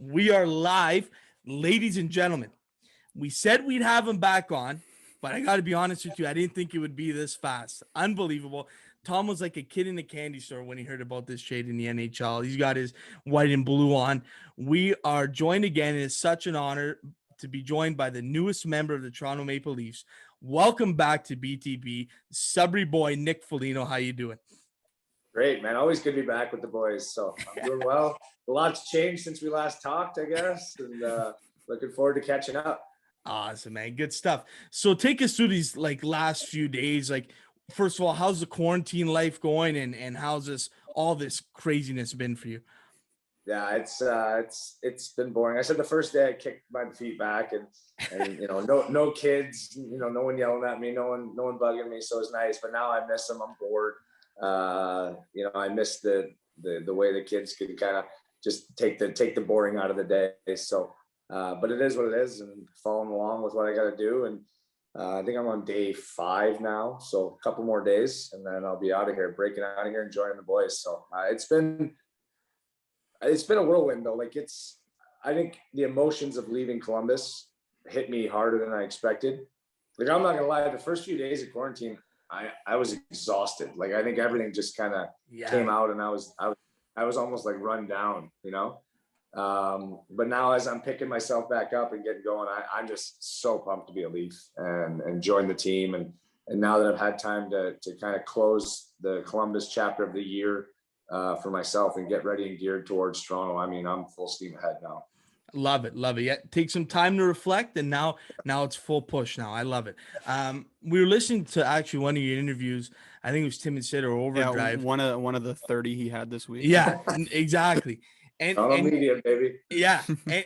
We are live, ladies and gentlemen. We said we'd have him back on, but I got to be honest with you, I didn't think it would be this fast. Unbelievable. Tom was like a kid in a candy store when he heard about this trade in the NHL. He's got his white and blue on. We are joined again. It is such an honor to be joined by the newest member of the Toronto Maple Leafs. Welcome back to BTB, Sudbury boy Nick Foligno. How you doing? Great, man. Always good to be back with the boys. So I'm doing well. A lot's changed since we last talked, I guess, and looking forward to catching up. Awesome, man. Good stuff. So take us through these last few days. First of all, how's the quarantine life going, and how's all this craziness been for you? Yeah, it's been boring. I said the first day I kicked my feet back, and no kids, no one yelling at me, no one bugging me, so it's nice. But now I miss them. I'm bored. I miss the way the kids could kind of just take the boring out of the day. So, but it is what it is, and following along with what I got to do. And I think I'm on day 5 now, so a couple more days, and then I'll be out of here, breaking out of here, and joining the boys. So it's been a whirlwind though. I think the emotions of leaving Columbus hit me harder than I expected. I'm not gonna lie, the first few days of quarantine, I was exhausted. I think everything just kind of came out, and I was almost run down, but now as I'm picking myself back up and getting going, I'm just so pumped to be a Leaf and join the team. And now that I've had time to kind of close the Columbus chapter of the year for myself and get ready and geared towards Toronto, I'm full steam ahead now. Love it. Yeah, take some time to reflect, and now it's full push. Now I love it. We were listening to actually one of your interviews. I think it was Tim and Sid or Overdrive. Yeah, one of the 30 he had this week. Yeah, exactly. And media, baby. Yeah,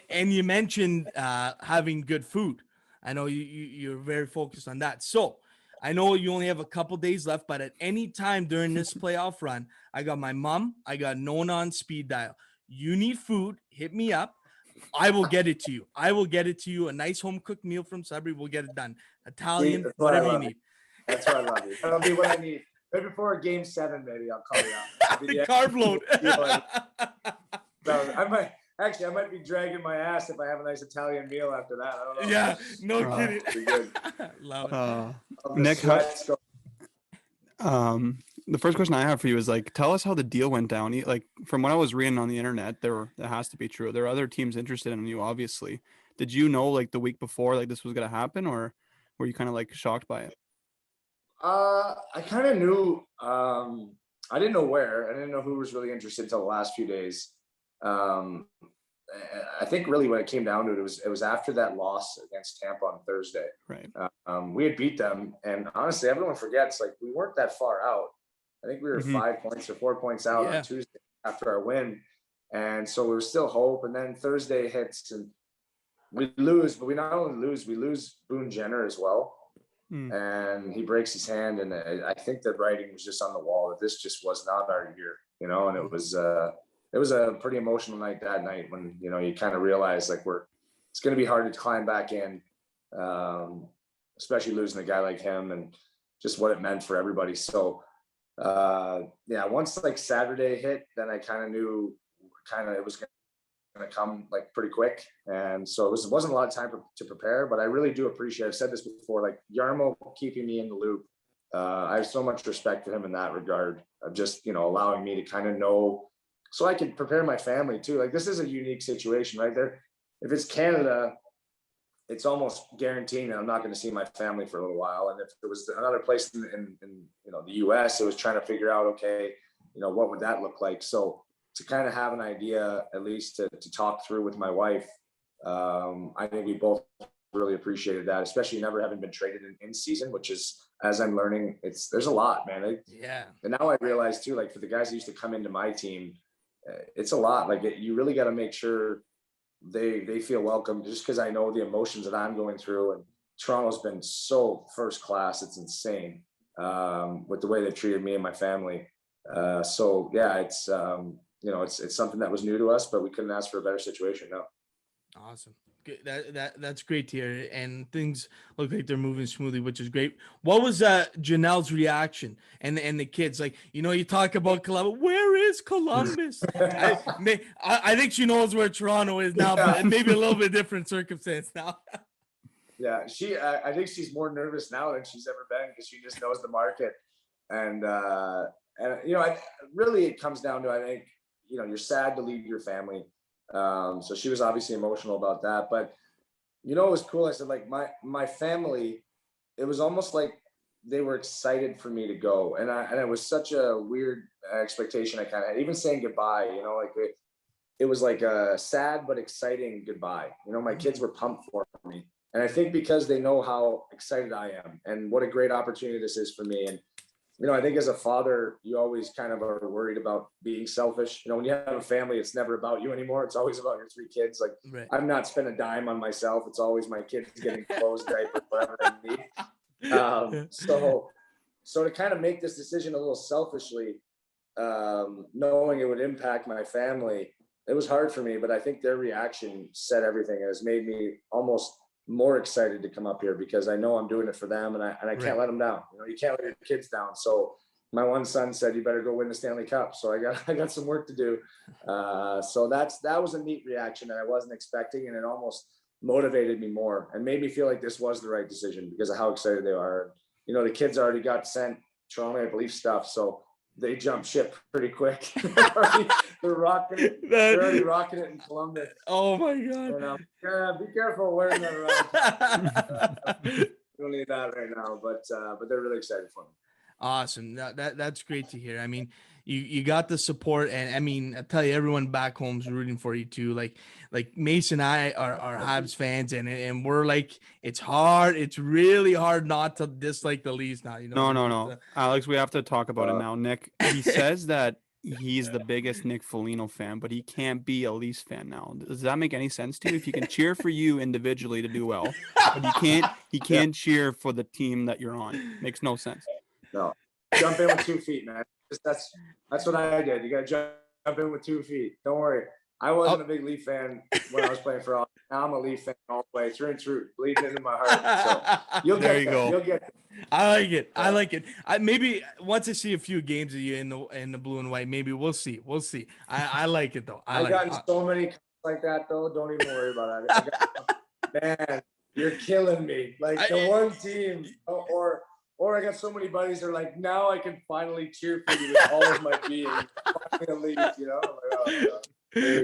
and you mentioned having good food. I know you're very focused on that. So I know you only have a couple days left, but at any time during this playoff run, I got my mom, I got Nona on speed dial. You need food, hit me up. I will get it to you. A nice home cooked meal from Sudbury. We'll get it done. Italian, whatever you need. That's what I love you. That'll be what I need. Right before game 7, maybe I'll call you out. The carb load. So I might be dragging my ass if I have a nice Italian meal after that. I don't know. Yeah, no kidding. Love it. Nick, the first question I have for you is tell us how the deal went down. From what I was reading on the internet, that has to be true. There are other teams interested in you, obviously. Did you know the week before this was going to happen, or were you kind of shocked by it? I kind of knew. I didn't know where. I didn't know who was really interested until the last few days. I think really when it came down to it, it was after that loss against Tampa on Thursday. Right. We had beat them, and honestly, everyone forgets we weren't that far out. I think we were 5 points or 4 points out on Tuesday after our win, and so there was still hope. And then Thursday hits, and we lose. But we not only lose, we lose Boone Jenner as well, and he breaks his hand. And I think the writing was just on the wall that this just was not our year, and it was. It was a pretty emotional night that night when, you kind of realize it's going to be hard to climb back in, especially losing a guy like him and just what it meant for everybody. So, once Saturday hit, then I kind of knew it was going to come pretty quick. And so it wasn't a lot of time to prepare, but I really do appreciate, I've said this before, Jarmo keeping me in the loop. I have so much respect for him in that regard of just, allowing me to kind of know, so I can prepare my family too. This is a unique situation right there. If it's Canada, it's almost guaranteed that I'm not going to see my family for a little while. And if there was another place in the US, it was trying to figure out, okay, what would that look like? So to kind of have an idea, at least to talk through with my wife, I think we both really appreciated that, especially never having been traded in season, which is, as I'm learning, there's a lot, man. And now I realize too, for the guys that used to come into my team, it's a lot. You really got to make sure they feel welcome, just because I know the emotions that I'm going through, and Toronto's been so first class. It's insane with the way they treated me and my family. So yeah, it's something that was new to us, but we couldn't ask for a better situation. No. Awesome. Good. That's great to hear. And things look like they're moving smoothly, which is great. What was Janelle's reaction and the kids? Like, you talk about Columbus. Where is Columbus? I think she knows where Toronto is now, Yeah. but maybe a little bit different circumstance now. Yeah, I think she's more nervous now than she's ever been because she just knows the market. And really it comes down to, I think, you're sad to leave your family. So she was obviously emotional about that. But it was cool. I said, like, my family, it was almost like they were excited for me to go. And it was such a weird expectation I kind of had. Even saying goodbye, like it was like a sad but exciting goodbye. My kids were pumped for me. And I think because they know how excited I am and what a great opportunity this is for me. And I think as a father, you always kind of are worried about being selfish. When you have a family, it's never about you anymore. It's always about your 3 kids. Like, Right. I've not spent a dime on myself. It's always my kids getting clothes, diapers, whatever they need. So to kind of make this decision a little selfishly, knowing it would impact my family, it was hard for me. But I think their reaction said everything. It has made me almost more excited to come up here because I know I'm doing it for them, and I can't let them down. You can't let your kids down. So my one son said, "You better go win the Stanley Cup." So I got some work to do. So that was a neat reaction that I wasn't expecting, and it almost motivated me more and made me feel like this was the right decision because of how excited they are. The kids already got sent Toronto Maple Leaf stuff, so they jumped ship pretty quick. They're rocking it. They're already rocking it in Columbus. Oh my God. Yeah, be careful wearing that around. We don't need that right now, but they're really excited for me. Awesome. That's great to hear. I mean, you got the support, and I mean, I tell you, everyone back home's rooting for you too. Like Mason and I are Habs fans, and we're like, it's hard. It's really hard not to dislike the Leafs now. No. Alex, we have to talk about it now. Nick, he says that he's the biggest Nick Foligno fan, but he can't be a Leafs fan now. Does that make any sense to you? If he can cheer for you individually to do well, but he can't cheer for the team that you're on. Makes no sense. No, jump in with 2 feet, man. That's what I did. You got to jump in with 2 feet. Don't worry. I wasn't a big Leaf fan when I was playing for all. Now I'm a Leaf fan all the way through and through, bleeding into my heart. So you'll get there. You'll get there. I like it. I like it. Maybe once I see a few games of you in the blue and white, maybe we'll see. I like it though. I've gotten so many like that though. Don't even worry about it. Man, you're killing me. Like the one team, or I got so many buddies that are like, now I can finally cheer for you with all of my being. Finally,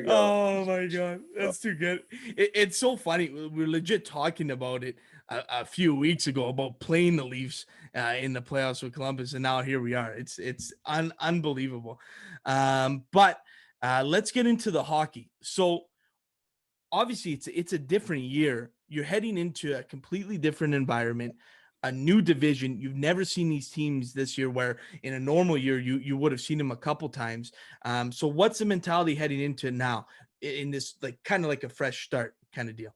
Oh my God, that's too good. It's so funny. We're legit talking about it a few weeks ago about playing the Leafs in the playoffs with Columbus, and now here we are. It's unbelievable. But let's get into the hockey. So obviously, it's a different year. You're heading into a completely different environment, a new division. You've never seen these teams this year, where in a normal year you would have seen them a couple times. So what's the mentality heading into now in this, like, kind of like a fresh start kind of deal?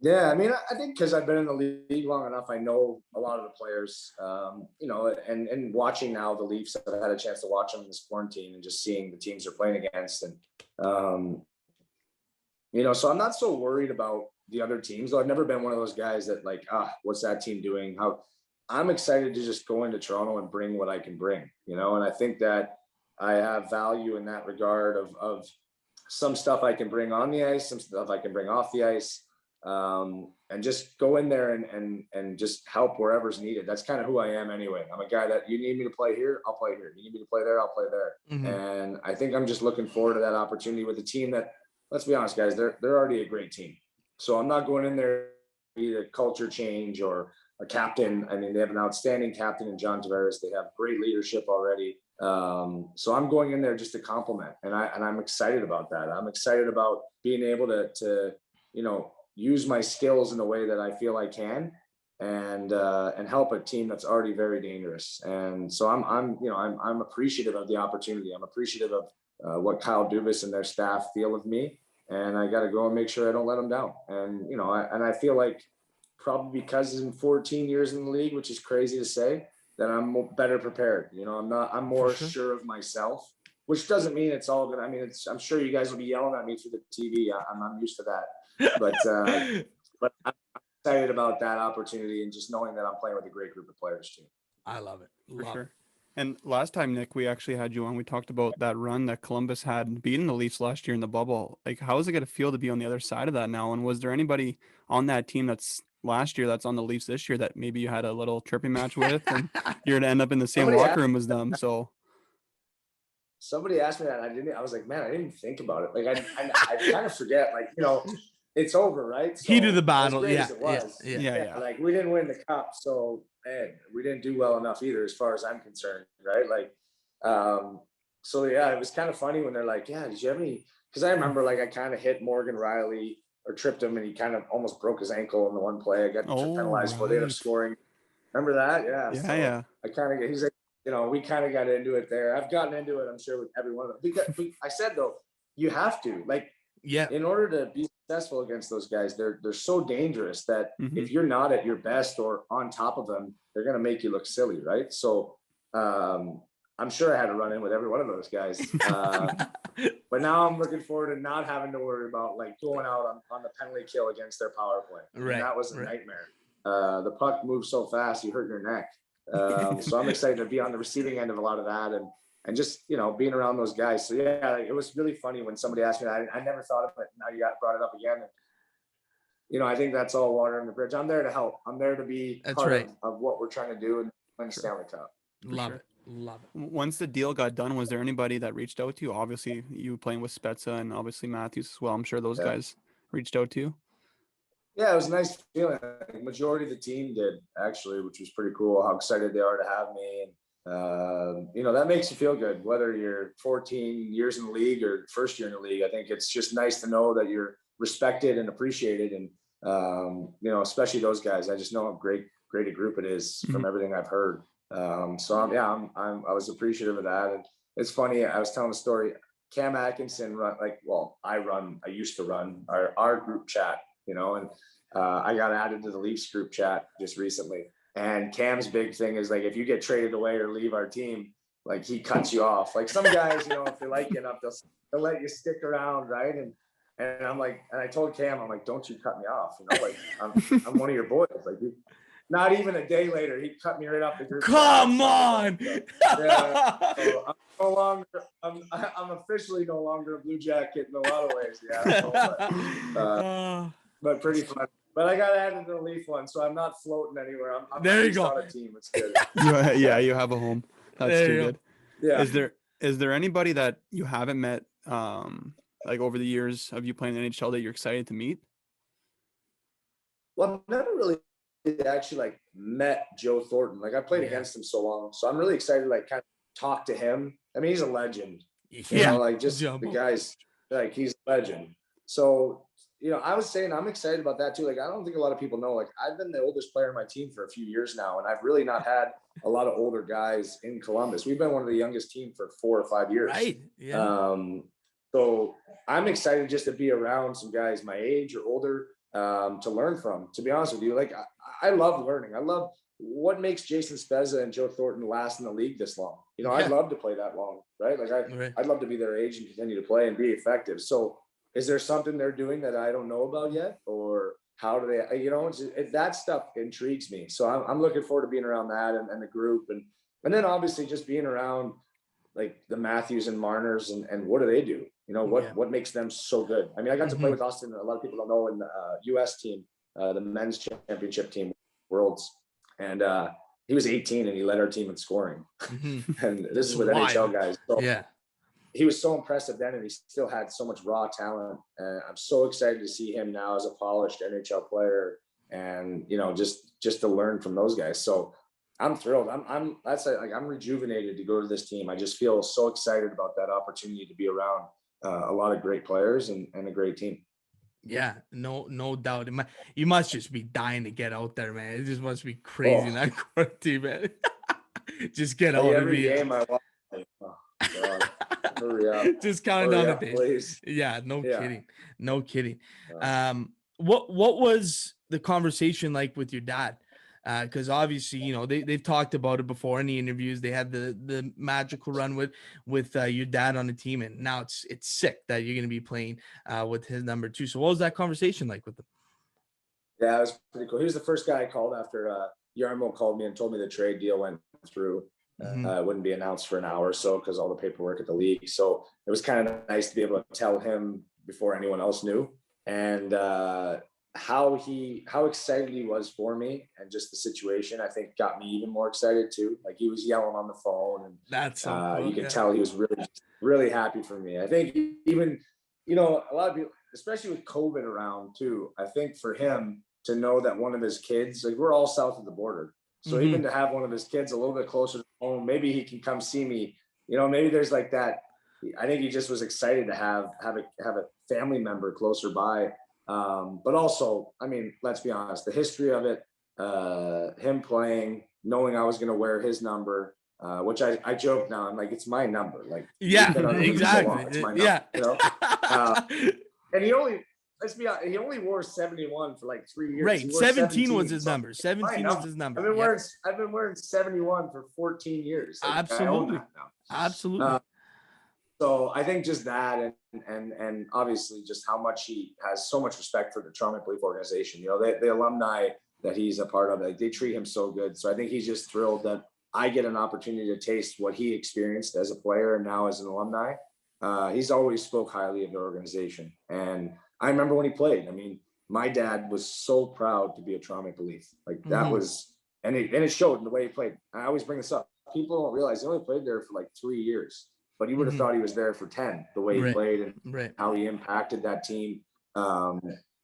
Yeah, I mean, I think because I've been in the league long enough, I know a lot of the players, and watching now the Leafs, I've had a chance to watch them in this quarantine and just seeing the teams they're playing against. And, so I'm not so worried about the other teams, though. I've never been one of those guys that like, what's that team doing? I'm excited to just go into Toronto and bring what I can bring, and I think that I have value in that regard of some stuff I can bring on the ice, some stuff I can bring off the ice. And just go in there and just help wherever's needed. That's kind of who I am anyway. I'm a guy that you need me to play here, I'll play here. You need me to play there, I'll play there. Mm-hmm. And I think I'm just looking forward to that opportunity with a team that, let's be honest, guys, they're already a great team. So I'm not going in there to be a culture change or a captain. I mean, they have an outstanding captain in John Tavares. They have great leadership already. So I'm going in there just to compliment, and I'm excited about that. I'm excited about being able to use my skills in the way that I feel I can, and help a team that's already very dangerous. And so I'm appreciative of the opportunity. I'm appreciative of what Kyle Dubas and their staff feel of me, and I got to go and make sure I don't let them down. And I feel like probably because in 14 years in the league, which is crazy to say, that I'm better prepared. I'm more sure of myself. which doesn't mean it's all good. I mean, I'm sure you guys will be yelling at me through the TV. I'm used to that, but I'm excited about that opportunity and just knowing that I'm playing with a great group of players too. I love it. For Love sure. it. And last time, Nick, we actually had you on. We talked about that run that Columbus had beating the Leafs last year in the bubble. Like, how is it going to feel to be on the other side of that now? And was there anybody on that team that's last year that's on the Leafs this year that maybe you had a little tripping match with, and you're going to end up in the same locker room as them? So somebody asked me that. I was like, man, I didn't even think about it. Like I kind of forget. Like, you know, it's over, right? So, Heat of the battle. as great Yeah, as it was, yeah. like we didn't win the cup, so man, we didn't do well enough either, as far as I'm concerned, right? Like, so yeah, it was kind of funny when they're like, yeah, did you have any? Because I remember like I kind of hit Morgan Riley or tripped him, and he kind of almost broke his ankle in the one play. I got penalized for. They ended up scoring. Remember that? Yeah. I kind of he's like, you know, we kind of got into it there. I've gotten into it, I'm sure, with every one of them. Because I said though, you have to, like, in order to be successful against those guys, they're so dangerous that if you're not at your best or on top of them, they're gonna make you look silly, right? So I'm sure I had to run in with every one of those guys. But now I'm looking forward to not having to worry about like going out on the penalty kill against their power play. Right. And that was a nightmare. The puck moves so fast, you hurt your neck. So I'm excited to be on the receiving end of a lot of that and just, you know, being around those guys. So yeah, like, it was really funny when somebody asked me that. I never thought of it. Now you brought it up again. And, you know, I think that's all water in the bridge. I'm there to help. I'm there to be part of what we're trying to do and win Stanley Cup. Love it. Love it. Once the deal got done, was there anybody that reached out to you? Obviously, you playing with Spezza and obviously Matthews as well. I'm sure those guys reached out to you. Yeah, it was a nice feeling. The majority of the team did, actually, which was pretty cool. How excited they are to have me. And, you know, that makes you feel good, whether you're 14 years in the league or first year in the league. I think it's just nice to know that you're respected and appreciated. And, you know, especially those guys. I just know how great a group it is from everything I've heard. So I was appreciative of that. And it's funny, I was telling a story. Cam Atkinson I used to run our group chat, you know, and I got added to the Leafs group chat just recently. And Cam's big thing is like, if you get traded away or leave our team, like he cuts you off. Like some guys, you know, if they like you enough, they'll let you stick around, right? And I'm like, and I told Cam, I'm like, don't you cut me off, you know, like I'm one of your boys. Like not even a day later, he cut me right off the group. Come on. So I'm officially no longer a Blue Jacket in a lot of ways. Yeah. But pretty fun. But I got added to the Leaf one, so I'm not floating anywhere. I'm there you go. on a team. It's good. You have a home. That's too good. Yeah. Is there anybody that you haven't met like over the years of you playing the NHL that you're excited to meet? Well, I've never really actually like met Joe Thornton. Like I played against him so long, so I'm really excited to like kind of talk to him. I mean, he's a legend. You know, like just the guy's like he's a legend. So, you know, I was saying I'm excited about that too. Like I don't think a lot of people know. Like I've been the oldest player on my team for a few years now, and I've really not had a lot of older guys in Columbus. We've been one of the youngest team for 4 or 5 years. Right. Yeah. So I'm excited just to be around some guys my age or older to learn from. To be honest with you, like I love learning. I love what makes Jason Spezza and Joe Thornton last in the league this long. You know, I'd love to play that long, right? Like I'd love to be their age and continue to play and be effective. So is there something they're doing that I don't know about yet? Or how do they, you know, that stuff intrigues me. So I'm looking forward to being around that and the group. And then obviously just being around like the Matthews and Marners and what do they do? You know, what makes them so good? I mean, I got to play with Austin. A lot of people don't know in the US team, the men's championship team, Worlds. And he was 18 and he led our team in scoring. And this is with NHL guys. So he was so impressive then, and he still had so much raw talent. And I'm so excited to see him now as a polished NHL player, and you know, just to learn from those guys. So I'm thrilled. I'm rejuvenated to go to this team. I just feel so excited about that opportunity to be around a lot of great players and a great team. Yeah, no doubt. You must just be dying to get out there, man. It just must be crazy in that quarantine, man. Just get out every game I watch. Hurry up. Just counting down the days. Please. Yeah, no kidding. What was the conversation like with your dad? because obviously, you know, they've talked about it before in the interviews. They had the magical run with your dad on the team, and now it's sick that you're going to be playing with his number 2. So what was that conversation like with him? Yeah, it was pretty cool. He was the first guy I called after Yarmo called me and told me the trade deal went through. It wouldn't be announced for an hour or so because all the paperwork at the league. So it was kind of nice to be able to tell him before anyone else knew. And how excited he was for me and just the situation, I think got me even more excited too. Like he was yelling on the phone, and That's so cool, you could tell he was really happy for me. I think even, you know, a lot of people, especially with COVID around too, I think for him to know that one of his kids, like we're all south of the border. So even to have one of his kids a little bit closer to home, maybe he can come see me, you know, maybe there's like that. I think he just was excited to have a family member closer by. But also, I mean, let's be honest, the history of it, him playing, knowing I was going to wear his number, which I joke now. I'm like, it's my number. Like, exactly. It's my number, you know? And he only wore 71 for like 3 years. Right. 17 was his number. 17 was his number. I've been wearing 71 for 14 years. Like, Absolutely. Absolutely. So I think just that, and obviously just how much he has so much respect for the Toronto Maple Leaf organization. You know, the alumni that he's a part of, like, they treat him so good. So I think he's just thrilled that I get an opportunity to taste what he experienced as a player and now as an alumni. He's always spoke highly of the organization. And I remember when he played, I mean, my dad was so proud to be a Toronto Maple Leaf. Like that was, and it showed in the way he played. I always bring this up. People don't realize he only played there for like 3 years, but you would have thought he was there for 10, the way he played and how he impacted that team.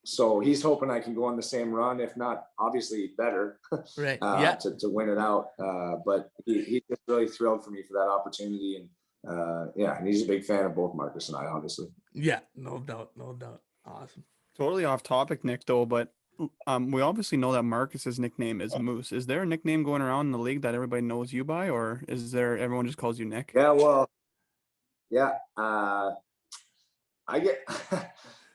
So he's hoping I can go on the same run, if not obviously better, to win it out. But he's just really thrilled for me for that opportunity. And and he's a big fan of both Marcus and I, obviously. Yeah, no doubt. Awesome. Totally off topic, Nick, though, but we obviously know that Marcus's nickname is Moose. Is there a nickname going around in the league that everybody knows you by, or is there everyone just calls you Nick? Yeah, well, I get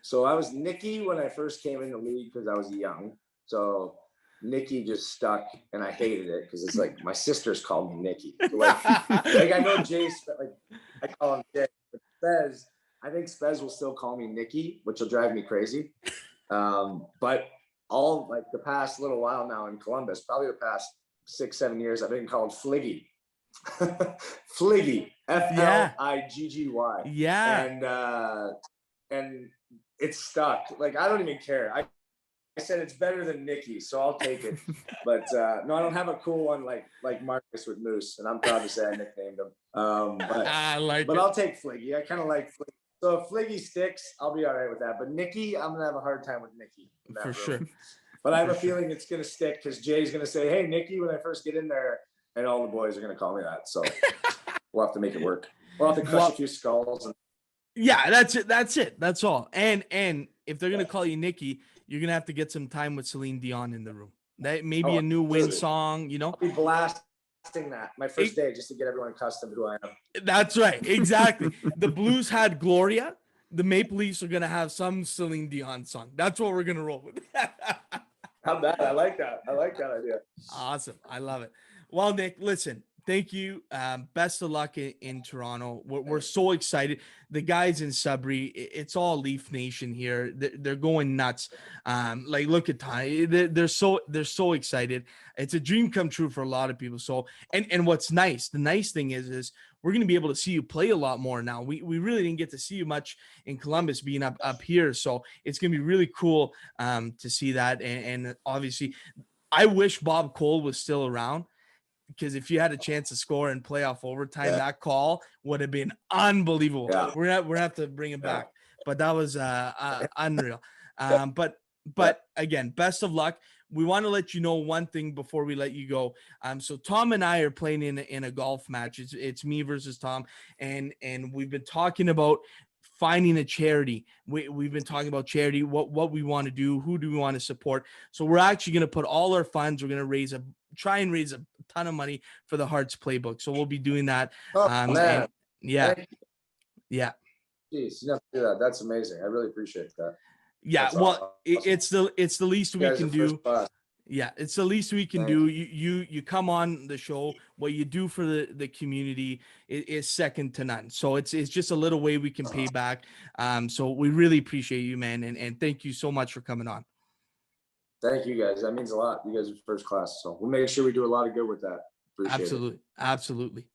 so I was Nicky when I first came in the league because I was young. So Nicky just stuck, and I hated it because it's like my sisters called me Nicky. So like I know Jay, like I call him Jay, but Spez, I think Spez will still call me Nicky, which will drive me crazy. But all like the past little while now in Columbus, probably the past 6-7 years, I've been called Fliggy. Fliggy, Fliggy. Yeah. And it's stuck. Like I don't even care. I said it's better than Nicky, so I'll take it. But no, I don't have a cool one like Marcus with Moose, and I'm proud to say I nicknamed him. But I'll take Fliggy. I kind of like Fliggy. So if Fliggy sticks, I'll be all right with that. But Nicky, I'm gonna have a hard time with Nicky. For sure. But I have a feeling it's gonna stick because Jay's gonna say, "Hey, Nicky," when I first get in there, and all the boys are gonna call me that. So we'll have to make it work. We'll have to crush a few skulls. Yeah, that's it. That's all. And if they're gonna call you Nicky, you're gonna have to get some time with Celine Dion in the room. That maybe a new Win song, you know. I'll be blasting that my first day just to get everyone accustomed to who I am. That's right, exactly. The Blues had Gloria. The Maple Leafs are gonna have some Celine Dion song. That's what we're gonna roll with. How bad? I like that. I like that idea. Awesome. I love it. Well, Nick, listen. Thank you. Best of luck in Toronto. We're so excited. The guys in Sudbury, it's all Leaf Nation here. They're going nuts. Like look at Ty. They're so excited. It's a dream come true for a lot of people. So and what's nice, the nice thing is we're gonna be able to see you play a lot more now. We really didn't get to see you much in Columbus being up here. So it's gonna be really cool to see that. And obviously, I wish Bob Cole was still around. Because if you had a chance to score in playoff overtime, that call would have been unbelievable. Yeah. We're gonna have to bring him back, but that was unreal. But again, best of luck. We want to let you know one thing before we let you go. So Tom and I are playing in a golf match. It's me versus Tom, and we've been talking about finding a charity. We've been talking about charity, what we want to do, who do we want to support. So we're actually going to put all our funds. We're going to try and raise a ton of money for the Hearts playbook. So we'll be doing that. Man. Yeah. Jeez, you have to do that. That's amazing. I really appreciate that. Yeah. That's well, awesome. it's the least we can do. Yeah, it's the least we can Thank do. You come on the show. What you do for the community is second to none. So it's just a little way we can pay back. So we really appreciate you, man, and thank you so much for coming on. Thank you guys. That means a lot. You guys are first class. So we'll make sure we do a lot of good with that. Appreciate it. Absolutely, absolutely.